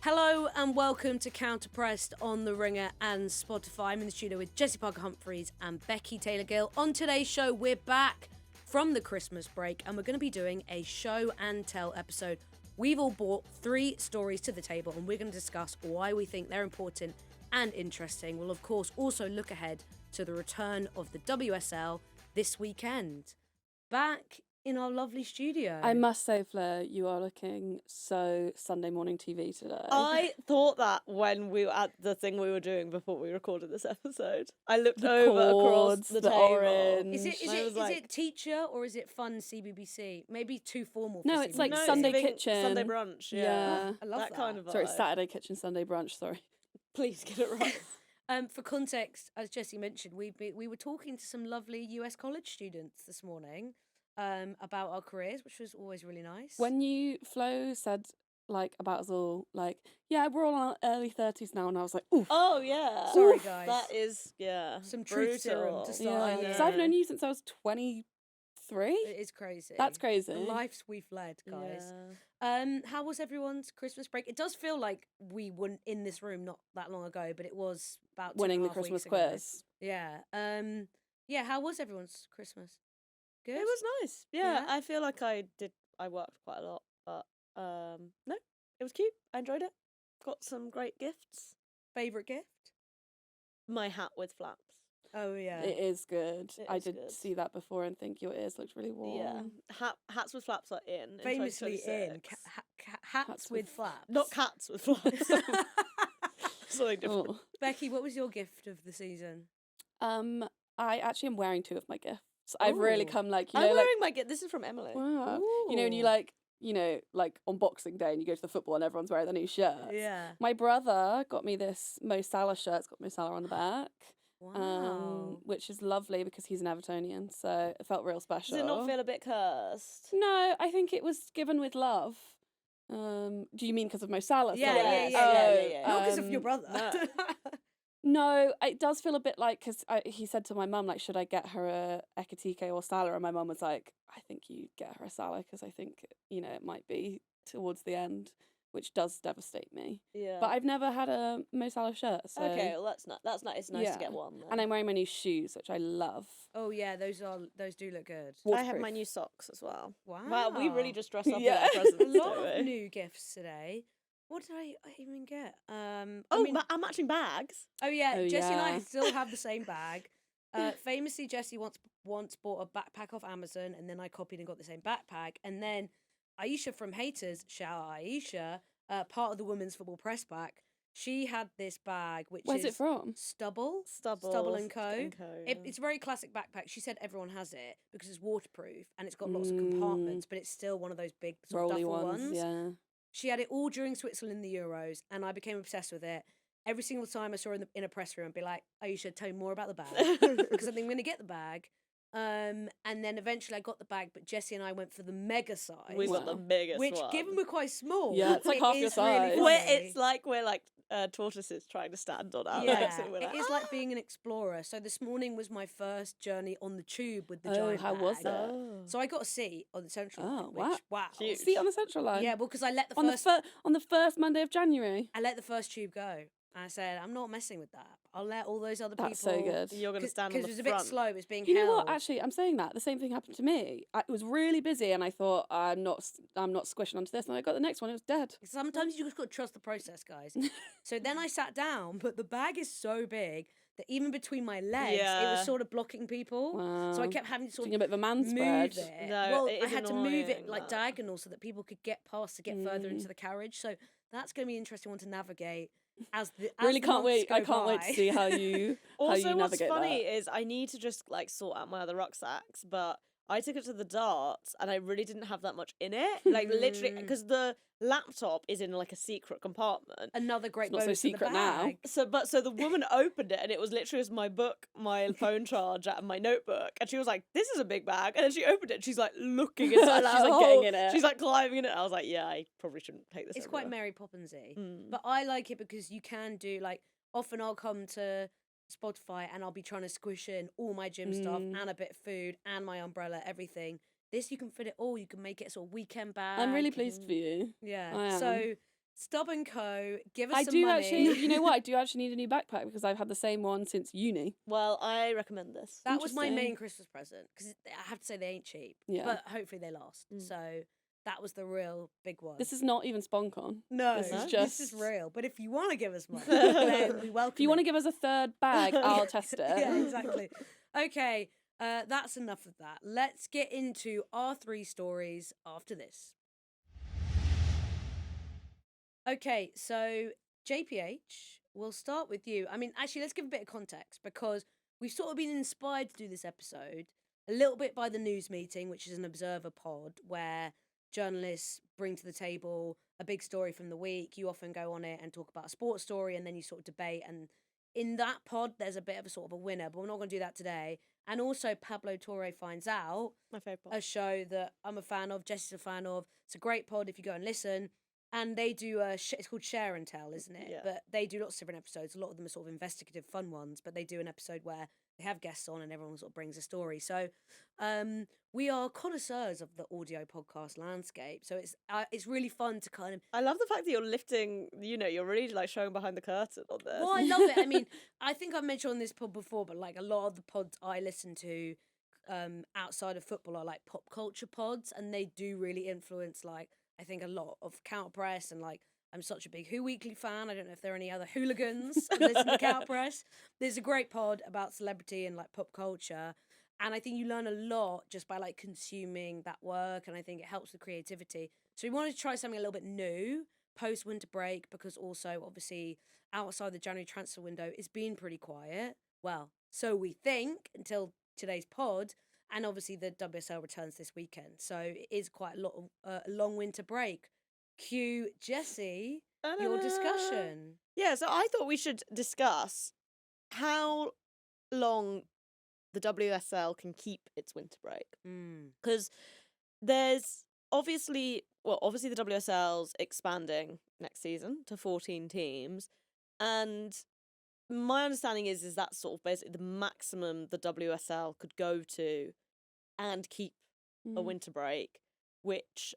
Hello and welcome to Counterpressed on The Ringer and Spotify. I'm in the studio with Jessy Humphreys and Becky Taylor-Gill. On today's show, we're back from the Christmas break and we're going to be doing a show and tell episode. We've all brought 3 stories to the table and we're going to discuss why we think they're important and interesting. We'll, of course, also look ahead to the return of the WSL this weekend. Back in our lovely studio. I must say, Flo, you are looking so Sunday morning TV today. I thought that when we were at the thing we were doing before we recorded this episode. I looked The over cords, across the the table. orange. Is And I was like, it teacher or is it fun CBBC? Maybe too formal for No, it's like CBBC. Sunday giving kitchen. Sunday brunch, yeah. Yeah. I love that. kind of vibe. Sorry, it's Saturday kitchen, Sunday brunch, sorry. Please get it right. For context, as Jessy mentioned, we were talking to some lovely US college students this morning about our careers, which was always really nice. When Flo said, like, about us all, like, yeah, we're all in our early 30s now, and I was like, oof. Oh, yeah. Sorry, guys. That is, yeah. Some truth serum brutal. to start. Yeah, I because know. I've known you since I was 23. It is crazy. That's crazy. The lives we've led, guys. Yeah. How was everyone's Christmas break? It does feel like we weren't in this room not that long ago, but it was about Winning the 2.5 Christmas weeks ago. quiz. Yeah. Yeah. How was everyone's Christmas? Good. It was nice. Yeah, Yeah? I feel like I worked quite a lot, but no, it was cute. I enjoyed it. Got some great gifts. Favorite gift? My hat with flaps. Oh yeah. It is good. It I is did good. see that before and think your ears looked really warm. Yeah. Hats with flaps are in Famously in 2026. hats Hats with with- flaps. Not cats with flaps. Something different. Oh. Becky, what was your gift of the season? I actually am wearing 2 of my gifts. I've really Ooh. come like, I'm like, wearing my gift. This is from Emily. wow. You know, and you Ooh. like on Boxing Day and you go to the football and everyone's wearing their new shirts. Yeah. My brother got me this Mo Salah shirt. It's got Mo Salah on the back. Wow. Which is lovely because he's an Evertonian, so it felt real special. Does it not feel a bit cursed? No, I think it was given with love. Do you mean because of Mo Salah? Yeah, Sorry. yeah. Not because of your Um, brother. no. No, it does feel a bit like, because he said to my mum, like, should I get her a Ekatike or Salah? And my mum was like, I think you get her a Salah because I think, it might be towards the end, which does devastate me. Yeah. But I've never had a Mo Salah shirt. So. Okay, well that's not. It's nice to Yeah. get one. Then. And I'm wearing my new shoes, which I love. Oh yeah, those do look good. I have Waterproof. my new socks as well. Wow. Wow, we really just dress up Yeah. in our presents, a lot don't of we? new gifts today. What did I even get? Oh, I'm matching bags. Oh yeah, Oh, Jessy and I yeah. still have the same bag. Famously, Jessy once bought a backpack off Amazon, and then I copied and got the same backpack. And then Aisha from Haters, shout out Aisha, part of the Women's Football Press Pack. She had this bag, which Where's is it from? Stubble Stubble and Co. yeah. It's a very classic backpack. She said everyone has it because it's waterproof and it's got lots of compartments, but it's still one of those big sort of Rolly duffel ones, yeah. She had it all during Switzerland in the Euros, and I became obsessed with it. Every single time I saw her in a press room, I'd be like, "Oh, you should tell me more about the bag," because I think I'm going to get the bag. And then eventually I got the bag, but Jessy and I went for the mega size, We got the Wow. biggest which, one. given we're quite small, Yeah, it's like half your is really size. Where funny. it's like we're like tortoises trying to stand on our legs. Yeah, And we're it like, is like being an explorer. So this morning was my first journey on the tube with the Oh, giant how was bag. it? So I got a seat on the central line, Oh, which, wow. Huge. See on the central line. Yeah, well, because I let the on first on the first Monday of January. I let the first tube go. I said, I'm not messing with that. I'll let all those other That's people. so good. You're going to stand on Because the it was a front. bit slow. It was being You know held. what? Actually, I'm saying that the same thing happened to me. It was really busy, and I thought I'm not squishing onto this. And I got the next one; it was dead. Sometimes you just got to trust the process, guys. So then I sat down, but the bag is so big that even between my legs, it Yeah. was sort of blocking people. So I Wow. kept having to sort Doing of a bit of a man move spread. it. No, Well, it I is had to move it annoying, like that. diagonal so that people could get past to get further into the carriage. So that's going to be an interesting one to navigate. As Really the can't months wait. go I can't wait by. to see how you Also, what's navigate funny that. is I need to just like sort out my other rucksacks, but I took it to the darts and I really didn't have that much in it. Like literally, because the laptop is in like a secret compartment. Another great It's not so bonus in the secret now. bag. So the woman opened it and it was literally just my book, my phone charger, and my notebook. And she was like, "This is a big bag." And then she opened it. And she's like looking inside. Like, she's like getting in it. She's like climbing in it. I was like, "Yeah, I probably shouldn't take this." It's quite everywhere." Mary Poppinsy, Mm. but I like it because you can do like. Often I'll come to Spotify and I'll be trying to squish in all my gym stuff and a bit of food and my umbrella, everything. This you can fit it all. You can make it a sort of weekend bag. I'm really pleased for you. I Yeah. am. So Stub & Co. Give us I some do money. actually, you know what? I do actually need a new backpack because I've had the same one since uni. Well, I recommend this. That was my Interesting. main Christmas present because I have to say they ain't cheap. Yeah. But hopefully they last. So that was the real big one. This is not even SponCon. no, this is this is just- real. But if you want to give us money, then we welcome If you want to it. give us a third bag, I'll test it. Yeah, exactly. Okay, that's enough of that. Let's get into our 3 stories after this. Okay, so JPH, we'll start with you. I mean, actually, let's give a bit of context because we've sort of been inspired to do this episode a little bit by the news meeting, which is an observer pod where journalists bring to the table a big story from the week. You often go on it and talk about a sports story and then you sort of debate. And in that pod, there's a bit of a sort of a winner, but we're not going to do that today. And also, Pablo Torre Finds Out, My favourite. a show that I'm a fan of, Jessy's a fan of. It's a great pod if you go and listen. And they do it's called Share and Tell, isn't it? Yeah. But they do lots of different episodes. A lot of them are sort of investigative, fun ones. But they do an episode where they have guests on and everyone sort of brings a story. So we are connoisseurs of the audio podcast landscape. So it's really fun to kind of. I love the fact that you're lifting, you're really like showing behind the curtain on this. Well, I love it. I mean, I think I've mentioned on this pod before, but like a lot of the pods I listen to outside of football are like pop culture pods, and they do really influence like. I think a lot of Counter Press and like I'm such a big Who Weekly fan. I don't know if there are any other hooligans who listen to Counter Press. There's a great pod about celebrity and like pop culture. And I think you learn a lot just by like consuming that work. And I think it helps with creativity. So we wanted to try something a little bit new post winter break because also obviously outside the January transfer window it's been pretty quiet. Well, so we think until today's pod. And obviously the WSL returns this weekend. So it is quite a lot of a long winter break. Cue Jessy, your discussion. Yeah, so I thought we should discuss how long the WSL can keep its winter break. Because there's obviously the WSL's expanding next season to 14 teams. And my understanding is that's sort of basically the maximum the WSL could go to and keep a winter break, which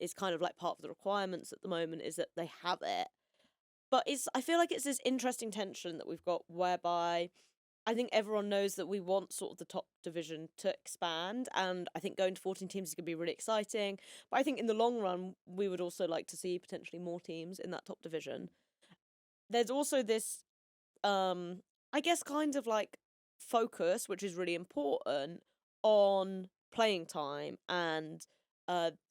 is kind of like part of the requirements at the moment is that they have it. But I feel like it's this interesting tension that we've got whereby I think everyone knows that we want sort of the top division to expand, and I think going to 14 teams is going to be really exciting. But I think in the long run, we would also like to see potentially more teams in that top division. There's also this, I guess, kind of like focus, which is really important, on playing time and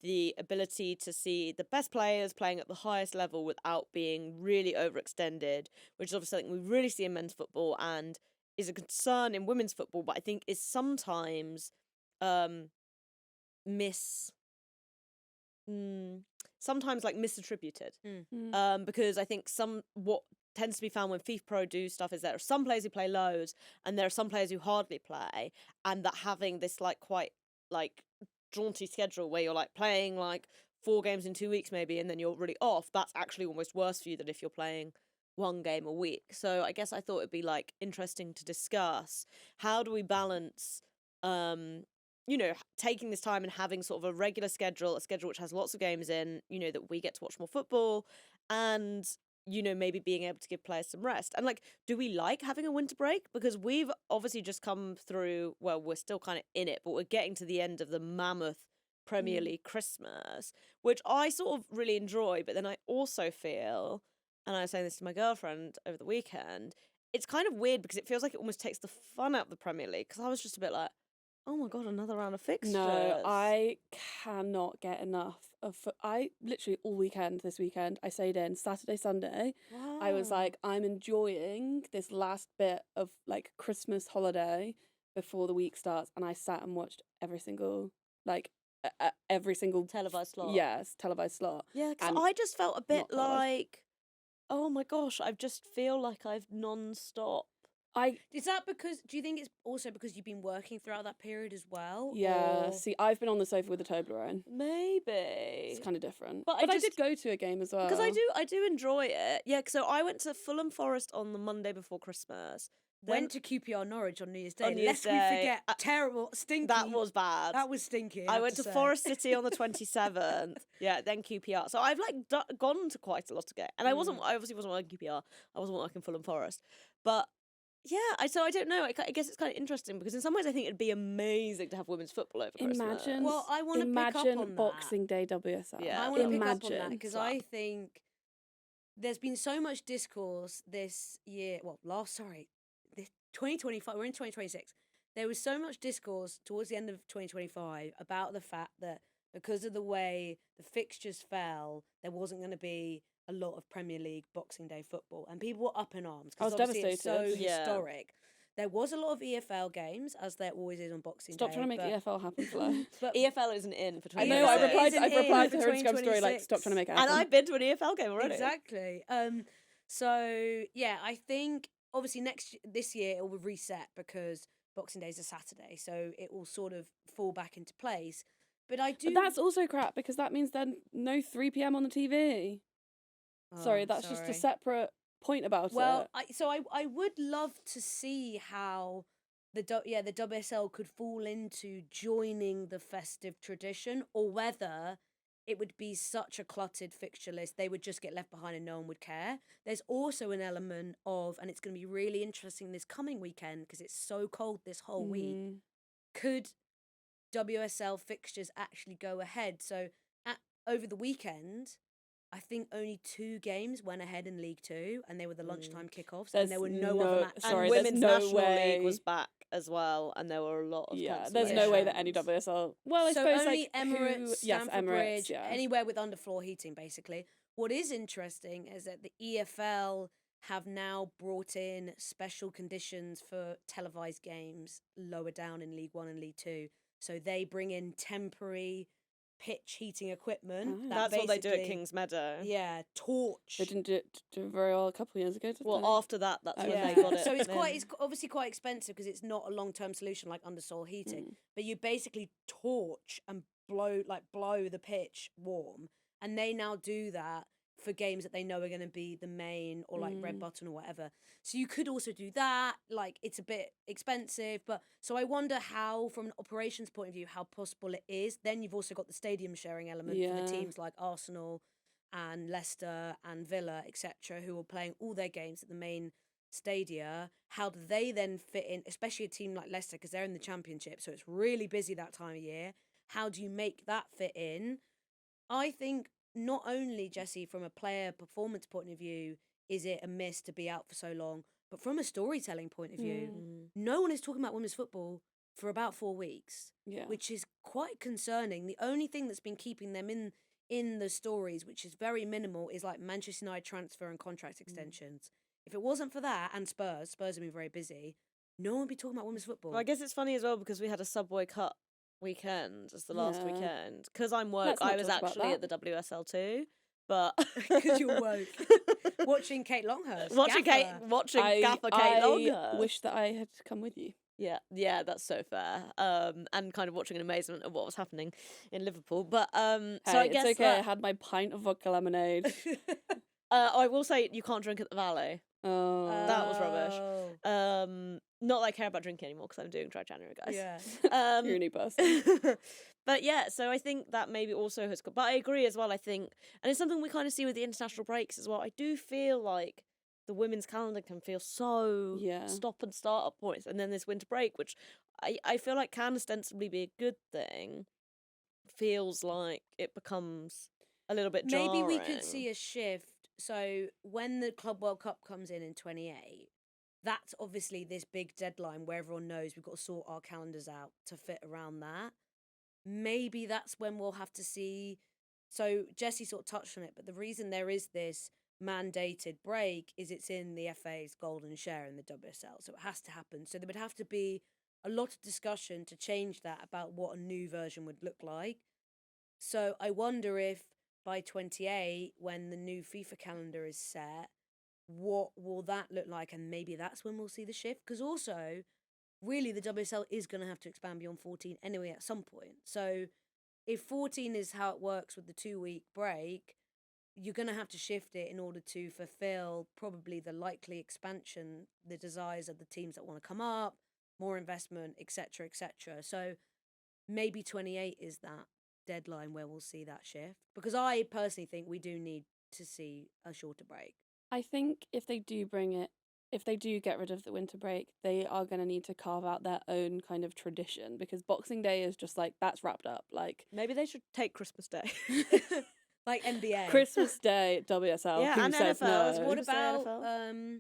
the ability to see the best players playing at the highest level without being really overextended, which is obviously something we really see in men's football and is a concern in women's football, but I think is sometimes sometimes like misattributed. Because I think what tends to be found when FIFA Pro do stuff is there are some players who play loads and there are some players who hardly play, and that having this like quite like jaunty schedule where you're like playing like 4 games in 2 weeks maybe and then you're really off, that's actually almost worse for you than if you're playing 1 game a week. So I guess I thought it'd be like interesting to discuss how do we balance taking this time and having sort of a regular schedule, a schedule which has lots of games in, that we get to watch more football, and maybe being able to give players some rest. And like, do we like having a winter break? Because we've obviously just come through, well, we're still kind of in it, but we're getting to the end of the mammoth Premier League Christmas, which I sort of really enjoy. But then I also feel, and I was saying this to my girlfriend over the weekend, it's kind of weird because it feels like it almost takes the fun out of the Premier League. Because I was just a bit like, oh my God, another round of fixtures. No, I cannot get enough of I literally all weekend this weekend I stayed in Saturday, Sunday. Wow. I was like, I'm enjoying this last bit of like Christmas holiday before the week starts, and I sat and watched every single televised slot. Yes, televised slot. Yeah, because And I just felt a bit not bothered. like, oh my gosh, I just feel like I've non-stop. Is that because, do you think it's also because you've been working throughout that period as well? Yeah, or- see, I've been on the sofa with a Toblerone. Maybe. It's kind of different. But But I I did just- go to a game as well. Because I do enjoy it. Yeah, so I went to Fulham Forest on the Monday before Christmas, went to QPR Norwich on New Year's Day. On New Year's Lest we Day, forget, terrible, stinky. that was bad. That was stinky. I have went to say. Forest City on the 27th. Yeah, then QPR. So I've like gone to quite a lot to get, and I obviously wasn't working QPR. I wasn't working Fulham Forest, but yeah. So I don't know. I guess it's kind of interesting because in some ways I think it'd be amazing to have women's football over Christmas. Well, I want to pick up on that. Boxing Day WSL. Yeah, I want to pick up on that because I think there's been so much discourse this year. Well, this 2025. We're in 2026. There was so much discourse towards the end of 2025 about the fact that because of the way the fixtures fell, there wasn't going to be a lot of Premier League Boxing Day football, and people were up in arms I was because obviously it's so devastated. historic. There was a lot of EFL games, as there always is on Boxing Stop Day. trying to make EFL happen, Flo. But EFL isn't in for I 2026. know. I've replied for to her Instagram story like, 2026. stop trying to make it And happen. I've been to an EFL game already. Exactly. So yeah, I think obviously this year it will reset because Boxing Day is a Saturday, so it will sort of fall back into place. But I do. But that's also crap because that means then no 3 p.m. on the TV. Sorry, that's just a separate point about Well, it. I would love to see how the WSL could fall into joining the festive tradition, or whether it would be such a cluttered fixture list they would just get left behind and no one would care. There's also an element of, and it's going to be really interesting this coming weekend because it's so cold this whole week. Could WSL fixtures actually go ahead? So over the weekend, I think only 2 games went ahead in League 2, and they were the lunchtime kickoffs, and there were no other matches. And Women's National League was back as well, and there were a lot of there's no way that any WSL. Well, I suppose only like Emirates, Stamford Bridge, yeah. anywhere with underfloor heating, basically. What is interesting is that the EFL have now brought in special conditions for televised games lower down in League 1 and League 2. So they bring in temporary pitch heating equipment. That's what they do at Kings Meadow. Yeah, torch. They didn't do it very well a couple of years ago, did they? Well, after that, that's when they got it. So it's obviously quite expensive because it's not a long-term solution like undersoil heating. But you basically torch and blow the pitch warm, and they now do that for games that they know are going to be the main or like red button or whatever. So you could also do that. Like, it's a bit expensive, but so I wonder how, from an operations point of view, how possible it is. Then you've also got the stadium sharing element for the teams like Arsenal and Leicester and Villa, etc., who are playing all their games at the main stadia. How do they then fit in, especially a team like Leicester, because they're in the Championship, so it's really busy that time of year. How do you make that fit in? I think not only, Jessy, from a player performance point of view, is it a miss to be out for so long, but from a storytelling point of view, no one is talking about women's football for about 4 weeks, which is quite concerning. The only thing that's been keeping them in the stories, which is very minimal, is like Manchester United transfer and contract extensions. If it wasn't for that, and Spurs have been very busy, no one would be talking about women's football. Well, I guess it's funny as well because we had a Subway Cup weekend as the last weekend. Because I'm woke, I was actually at the WSL too. But because you're woke, watching Kate Longhurst, watching Gaffer Kate Longhurst. I wish that I had come with you. Yeah, that's so fair. And kind of watching in amazement of what was happening in Liverpool. But so I guess it's okay. I had my pint of vodka lemonade. I will say you can't drink at the Valley. Oh, that was rubbish. Not that I care about drinking anymore because I'm doing Dry January, guys. Yeah. You're a new person. But yeah, so I think that maybe also has got. But I agree as well. I think, and it's something we kind of see with the international breaks as well. I do feel like the women's calendar can feel so stop and start at points, and then this winter break, which I feel like can ostensibly be a good thing, feels like it becomes a little bit jarring. Maybe we could see a shift. So when the Club World Cup comes in 28, that's obviously this big deadline where everyone knows we've got to sort our calendars out to fit around that. Maybe that's when we'll have to see. So Jessy sort of touched on it, but the reason there is this mandated break is it's in the FA's golden share in the WSL, so it has to happen. So there would have to be a lot of discussion to change that about what a new version would look like. So I wonder if by 28, when the new FIFA calendar is set, what will that look like? And maybe that's when we'll see the shift. Because also, really, the WSL is going to have to expand beyond 14 anyway at some point. So if 14 is how it works with the 2-week break, you're going to have to shift it in order to fulfill probably the likely expansion, the desires of the teams that want to come up, more investment, etc., etc. So maybe 28 is that deadline where we'll see that shift, because I personally think we do need to see a shorter break. I think if they do get rid of the winter break, they are going to need to carve out their own kind of tradition, because Boxing Day is just like, that's wrapped up. Like, Maybe they should take Christmas Day. Like NBA. Christmas Day, WSL. Yeah, who and says NFL. no? What Christmas Day, about NFL.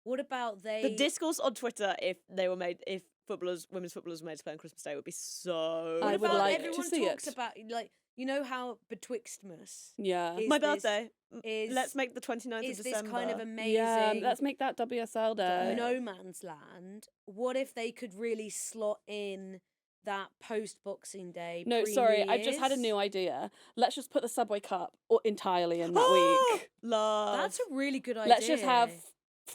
what about they? The discourse on Twitter, if women's footballers were made to play on Christmas Day, would be so. I What would about like to everyone see talks it. about, like, you know how Betwixtmas Yeah. is My this- birthday. is Let's make the 29th is of this December. kind of amazing Yeah, let's make that WSL Day. no man's land. What if they could really slot in that post Boxing Day? No, pre-New sorry, I just had a Year's? new idea. Let's just put the Subway Cup entirely in that week. Love. That's a really good idea. Let's just have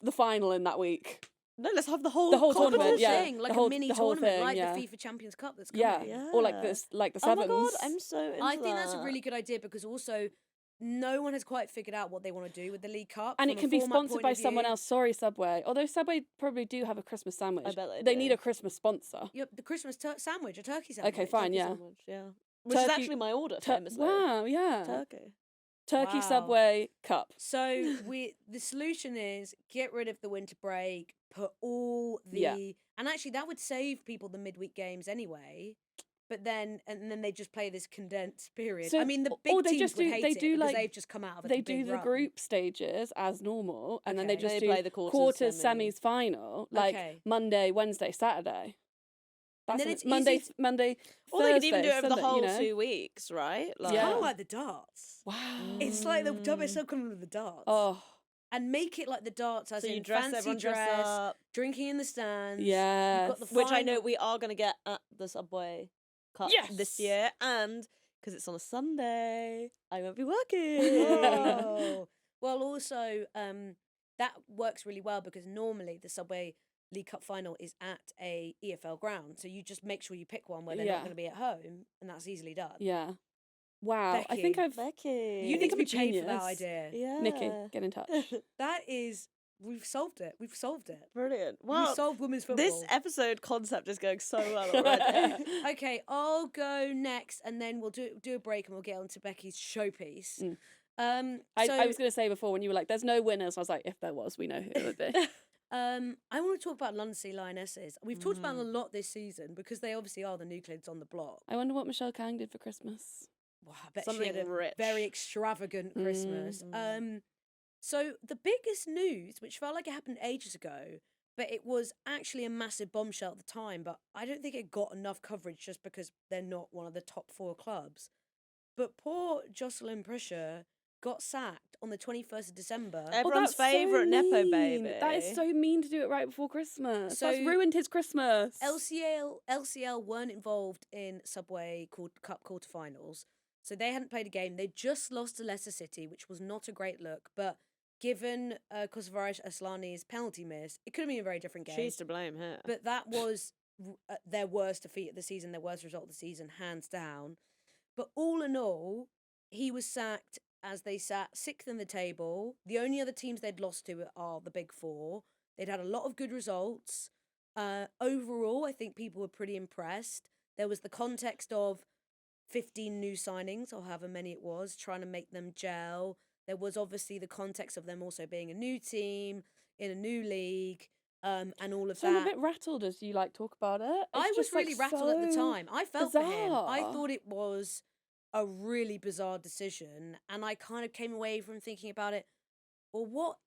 the final in that week. No, let's have the whole tournament, whole yeah. thing, like The whole- a mini the whole tournament, thing, like yeah. the FIFA Champions Cup that's coming. Yeah. Or like Yeah. this, like the Oh sevens. my god, I'm so into I think that's a that. really good idea, because also no one has quite figured out what they want to do with the League Cup. And from it a can be format sponsored point by of someone view. else. Sorry, Subway. Although Subway probably do have a Christmas sandwich. I bet they They do. need a Christmas sponsor. Yep, the Christmas sandwich, a turkey sandwich. Okay, fine, Turkey yeah. sandwich, yeah. Which is Turkey- actually my order, famously. Wow, yeah. Turkey Wow. Subway Cup. So the solution is get rid of the winter break, put all the Yeah. and actually that would save people the midweek games anyway. But then they just play this condensed period. So- I mean, the or big they teams just would do- hate they it do, because like- they've just come out of They a big do the run. group stages as normal, and then they Okay. just They do play the quarters, semis, final, like Okay. Monday, Wednesday, Saturday. And That's then an- it's Monday, easy Monday, Or they could even do Thursday, it over the Sunday, whole you know? 2 weeks, right? It's Like, Yeah. kind of like the darts. Wow. It's like the WSL coming with the darts. Oh, And make it like the darts, as so you in dress, fancy everyone dress, dress up. drinking in the stands. yeah. You've got the Which I final- know we are going to get at the Subway Cup this Yes! year. And because it's on a Sunday, I won't be working. Oh. Well, also, that works really well because normally the Subway League Cup final is at a EFL ground. So you just make sure you pick one where they're Yeah. not going to be at home, and that's easily done. Yeah. Wow. I think Becky. I've Becky. You I need think to I'm be a paid for that genius. idea. Yeah. Nikki, get in touch. That is, we've solved it. We've solved it. Brilliant. We've Well, solved women's football. this episode concept is going so well already. Okay, I'll go next, and then we'll do a break, and we'll get on to Becky's showpiece. Mm. So I was going to say before when you were like, there's no winners, I was like, if there was, we know who it would be. I want to talk about London Sea Lionesses. We've talked about them Mm. a lot this season because they obviously are the new kids on the block. I wonder what Michelle Kang did for Christmas. Wow, I bet Something she had a rich. very extravagant Christmas. Mm. So the biggest news, which felt like it happened ages ago, but it was actually a massive bombshell at the time, but I don't think it got enough coverage just because they're not one of the top 4 clubs. But poor Jocelyn Prisher got sacked on the 21st of December. Everyone's that's so favourite Nepo mean. baby. That is so mean to do it right before Christmas. That's So- ruined his Christmas. LCL weren't involved in Subway Cup quarterfinals, so they hadn't played a game. They just lost to Leicester City, which was not a great look. But given Kosovarish Aslani's penalty miss, it could have been a very different game. She's to blame here. But that was their worst defeat of the season, their worst result of the season, hands down. But all in all, he was sacked as they sat 6th in the table. The only other teams they'd lost to are the Big 4. They'd had a lot of good results. Overall, I think people were pretty impressed. There was the context of 15 new signings, or however many it was, trying to make them gel. There was obviously the context of them also being a new team in a new league, and all of So that. I'm a bit rattled as you like talk about it. I It's was just, like, really rattled at the so time. I felt for him. I bizarre. thought it was a really bizarre decision, and I kind of came away from thinking about it. Well, what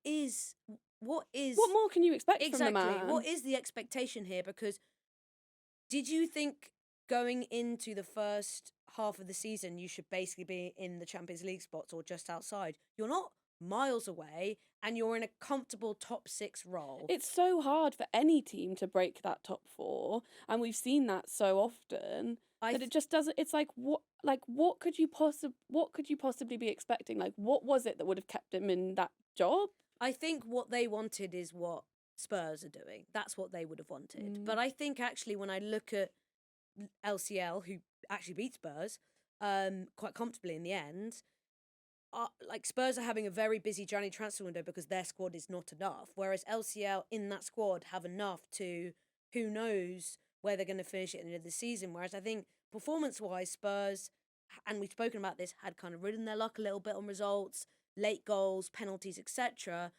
What more can you expect from the exactly? man? What is the expectation here? Because did you think going into the first half of the season you should basically be in the Champions League spots or just outside? You're not miles away, and you're in a comfortable top 6 role. It's so hard for any team to break that top 4, and we've seen that so often I that it just doesn't. It's like what could you possibly be expecting? Like, what was it that would have kept him in that job? I think what they wanted is what Spurs are doing. That's what they would have wanted. Mm. But I think actually when I look at LCL, who actually beat Spurs quite comfortably in the end, like Spurs are having a very busy January transfer window because their squad is not enough, whereas LCL in that squad have enough to who knows where they're going to finish at the end of the season. Whereas I think performance-wise, Spurs, and we've spoken about this, had kind of ridden their luck a little bit on results, late goals, penalties, etc.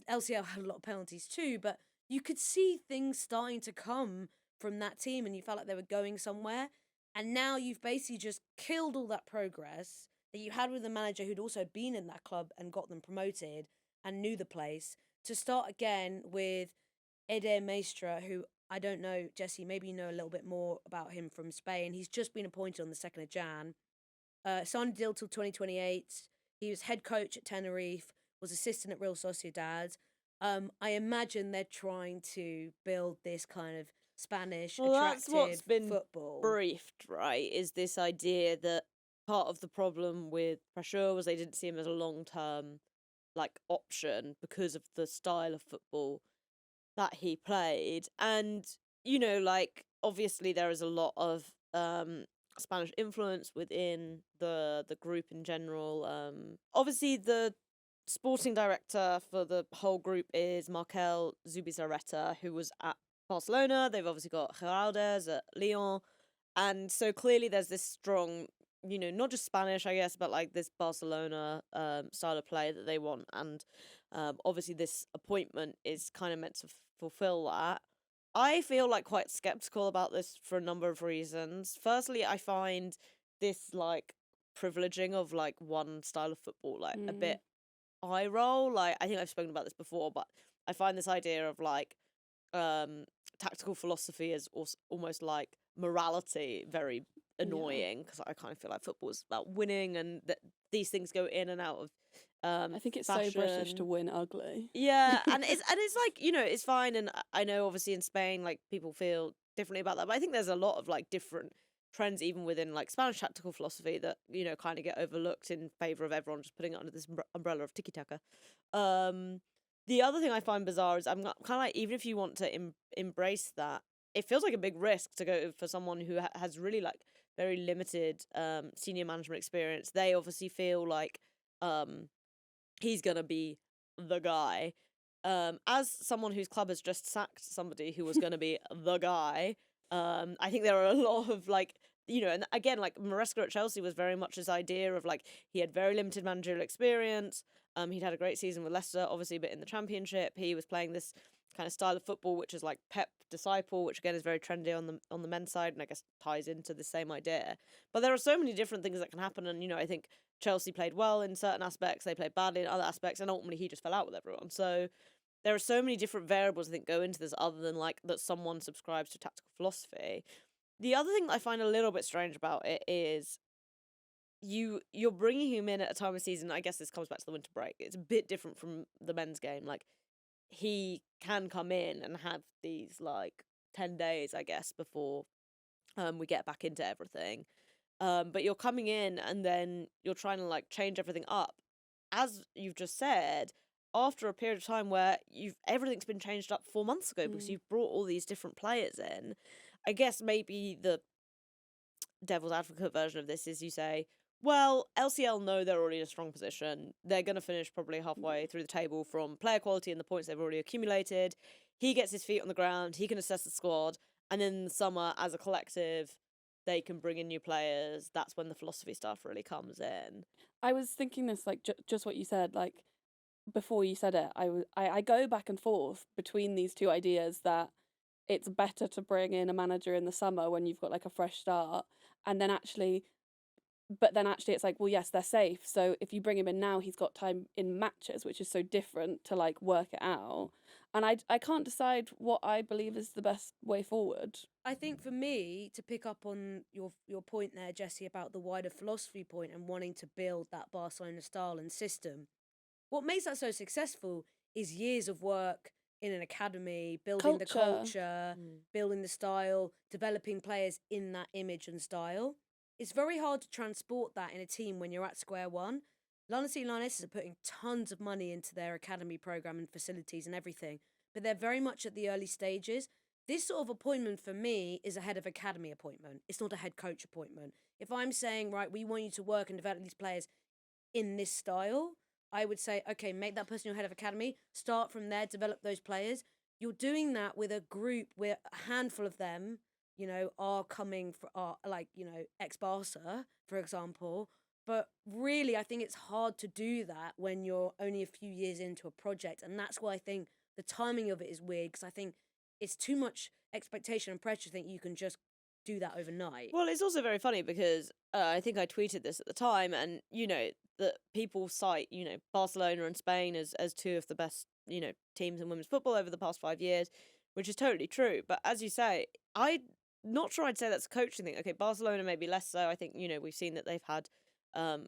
LCL had a lot of penalties too, but you could see things starting to come from that team, and you felt like they were going somewhere. And now you've basically just killed all that progress that you had with a manager who'd also been in that club and got them promoted and knew the place to start again with Eder Maestra, who I don't know, Jessy, maybe you know a little bit more about him from Spain. He's just been appointed on the 2nd of Jan. Signed a deal till 2028. He was head coach at Tenerife, was assistant at Real Sociedad. I imagine they're trying to build this kind of Spanish That's attractive what's been football. briefed, right? Is this idea that part of the problem with Pressure was they didn't see him as a long-term like option because of the style of football that he played. And like obviously there is a lot of Spanish influence within the group in general. Obviously the sporting director for the whole group is Markel Zubizarreta, who was at Barcelona. They've obviously got Geraldes at Lyon. And so clearly there's this strong, not just Spanish, I guess, but like this Barcelona style of play that they want. And obviously this appointment is kind of meant to fulfill that. I feel like quite skeptical about this for a number of reasons. Firstly, I find this like privileging of like one style of football like a bit eye roll. Like I think I've spoken about this before, but I find this idea of like tactical philosophy is almost like morality very annoying, because I kind of feel like football is about winning and that these things go in and out of I think it's so British to win ugly. Yeah, and it's like, it's fine, and I know obviously in Spain like people feel differently about that, but I think there's a lot of like different trends even within like Spanish tactical philosophy that kind of get overlooked in favor of everyone just putting it under this umbrella of tiki taka. The other thing I find bizarre is I'm kind of like, even if you want to embrace that, it feels like a big risk to go for someone who has really like very limited senior management experience. They obviously feel like he's gonna be the guy. As someone whose club has just sacked somebody who was gonna be the guy, I think there are a lot of like, and again, like Maresca at Chelsea was very much his idea of like, he had very limited managerial experience. He'd had a great season with Leicester, obviously, but in the Championship, he was playing this kind of style of football, which is like Pep disciple, which again is very trendy on the men's side, and I guess ties into the same idea. But there are so many different things that can happen, and I think Chelsea played well in certain aspects, they played badly in other aspects, and ultimately he just fell out with everyone. So there are so many different variables I think go into this, other than like that someone subscribes to tactical philosophy. The other thing I find a little bit strange about it is you're bringing him in at a time of season. I guess this comes back to the winter break. It's a bit different from the men's game. Like, he can come in and have these like 10 days, I guess, before we get back into everything. But you're coming in and then you're trying to like change everything up, as you've just said, after a period of time where everything's been changed up 4 months ago because you've brought all these different players in. I guess maybe the devil's advocate version of this is you say, well, LCL know they're already in a strong position. They're going to finish probably halfway through the table from player quality and the points they've already accumulated. He gets his feet on the ground. He can assess the squad. And in the summer, as a collective, they can bring in new players. That's when the philosophy stuff really comes in. I was thinking this, like, just what you said, like, before you said it, I go back and forth between these two ideas that it's better to bring in a manager in the summer when you've got, like, a fresh start, and then actually... But then actually it's like, well, yes, they're safe. So if you bring him in now, he's got time in matches, which is so different to like work it out. And I can't decide what I believe is the best way forward. I think for me, to pick up on your point there, Jessy, about the wider philosophy point and wanting to build that Barcelona style and system, what makes that so successful is years of work in an academy, building the culture, building the style, developing players in that image and style. It's very hard to transport that in a team when you're at square one. London City Lionesses are putting tons of money into their academy program and facilities and everything, but they're very much at the early stages. This sort of appointment for me is a head of academy appointment. It's not a head coach appointment. If I'm saying, right, we want you to work and develop these players, in this style, I would say, okay, make that person your head of academy, start from there, develop those players. You're doing that with a group where a handful of them, are coming for, ex-Barca, for example. But really, I think it's hard to do that when you're only a few years into a project. And that's why I think the timing of it is weird, because I think it's too much expectation and pressure to think you can just do that overnight. Well, it's also very funny because I think I tweeted this at the time, and that people cite Barcelona and Spain as two of the best teams in women's football over the past 5 years, which is totally true. But as you say, I'm not sure I'd say that's a coaching thing. Okay, Barcelona maybe less so. I think we've seen that they've had a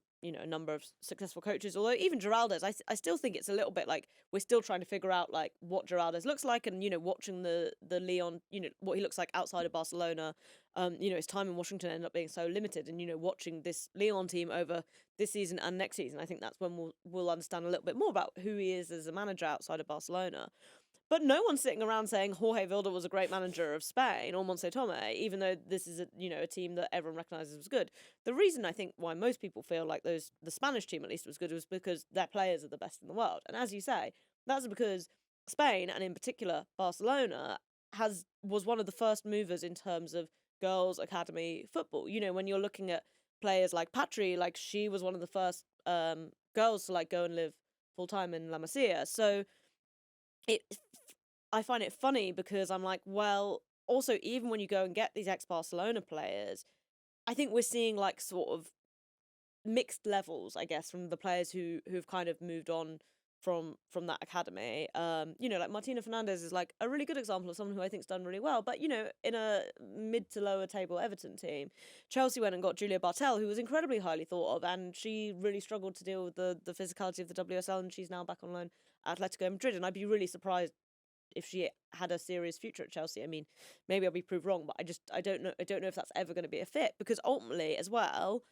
number of successful coaches. Although even Geraldes, I still think it's a little bit like we're still trying to figure out like what Geraldes looks like, and watching the Leon, what he looks like outside of Barcelona. His time in Washington ended up being so limited, and watching this Leon team over this season and next season, I think that's when we'll understand a little bit more about who he is as a manager outside of Barcelona. But no one's sitting around saying Jorge Vilda was a great manager of Spain or Monse Tomé, even though this is a team that everyone recognises was good. The reason I think why most people feel like the Spanish team at least was good was because their players are the best in the world. And as you say, that's because Spain, and in particular Barcelona, was one of the first movers in terms of girls' academy football. When you're looking at players like Patri, like she was one of the first girls to like go and live full time in La Masia. So I find it funny because I'm like, well, also even when you go and get these ex-Barcelona players, I think we're seeing like sort of mixed levels, I guess, from the players who've kind of moved on from that academy. Like Martina Fernandez is like a really good example of someone who I think's done really well. But in a mid to lower table Everton team, Chelsea went and got Julia Bartel, who was incredibly highly thought of, and she really struggled to deal with the physicality of the WSL, and she's now back on loan at Atletico Madrid. And I'd be really surprised if she had a serious future at Chelsea. I mean, maybe I'll be proved wrong, but I don't know if that's ever going to be a fit, because ultimately as well,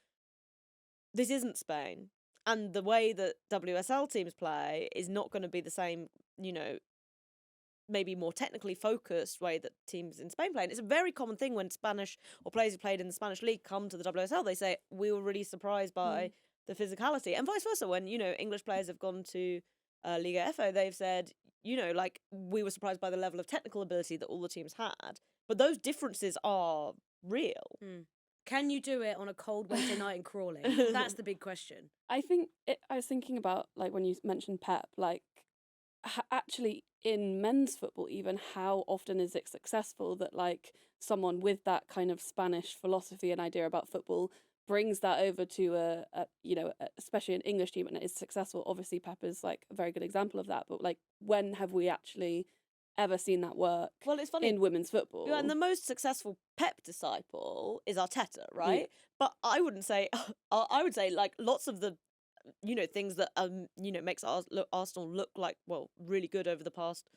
this isn't Spain, and the way that WSL teams play is not going to be the same, maybe more technically focused way that teams in Spain play. And it's a very common thing when Spanish or players who played in the Spanish league come to the WSL, they say, we were really surprised by the physicality, and vice versa. When English players have gone to Liga FO, they've said, like, we were surprised by the level of technical ability that all the teams had. But those differences are real. Can you do it on a cold Wednesday night in Crawley? That's the big question. I think I was thinking about, like, when you mentioned Pep, like, actually in men's football even, how often is it successful that, like, someone with that kind of Spanish philosophy and idea about football brings that over to especially an English team, and it is successful. Obviously Pep is like a very good example of that, but like, when have we actually ever seen that work? Well, it's funny in women's football. Yeah, and the most successful Pep disciple is Arteta, right? Yeah. But I wouldn't say I would say like lots of the things that makes Arsenal look like, well, really good over the past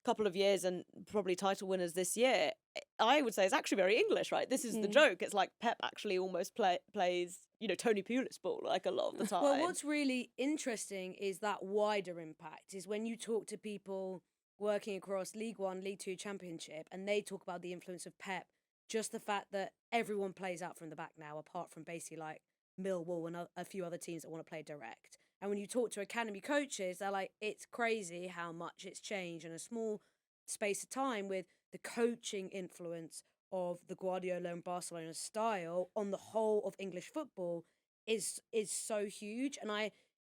couple of years and probably title winners this year, I would say it's actually very English, right? This is the joke. It's like Pep actually almost plays Tony Pulis ball like a lot of the time. Well, what's really interesting is that wider impact is when you talk to people working across League One, League Two, Championship, and they talk about the influence of Pep, just the fact that everyone plays out from the back now, apart from basically like Millwall and a few other teams that want to play direct. And when you talk to academy coaches, they're like, it's crazy how much it's changed in a small space of time, with the coaching influence of the Guardiola and Barcelona style on the whole of English football is so huge. And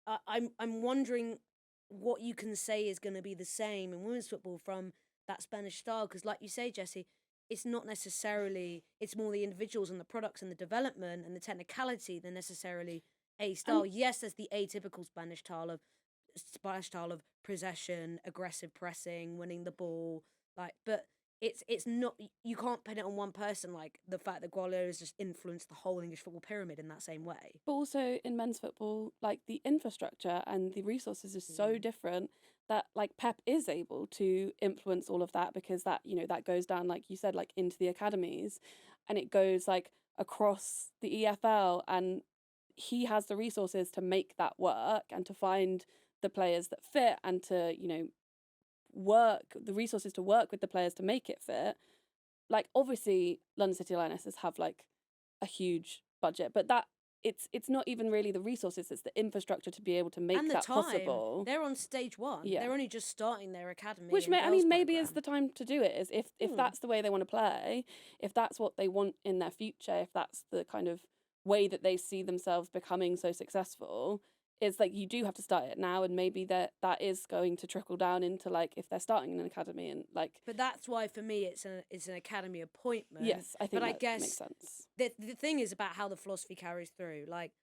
I'm wondering what you can say is going to be the same in women's football from that Spanish style, because like you say, Jessy, it's not necessarily, it's more the individuals and the products and the development and the technicality than necessarily a style. Yes, there's the atypical Spanish style of possession, aggressive pressing, winning the ball, like, but it's not, you can't pin it on one person, like the fact that Guardiola has just influenced the whole English football pyramid in that same way. But also in men's football, like, the infrastructure and the resources is so different that, like, Pep is able to influence all of that, because that, that goes down, like you said, like into the academies, and it goes like across the EFL, and he has the resources to make that work and to find the players that fit and to, work the resources to work with the players to make it fit. Like, obviously London City Lionesses have like a huge budget, but that it's not even really the resources, it's the infrastructure to be able to make and the that time. possible. They're on stage 1. Yeah. They're only just starting their academy. Which and I mean, girls maybe is program. the time to do it. Is if that's the way they want to play, if that's what they want in their future, if that's the kind of way that they see themselves becoming so successful, it's like you do have to start it now, and maybe that is going to trickle down into like if they're starting an academy and like. But that's why for me it's an academy appointment. Yes, I think but I that guess makes sense. the thing is about how the philosophy carries through. Like,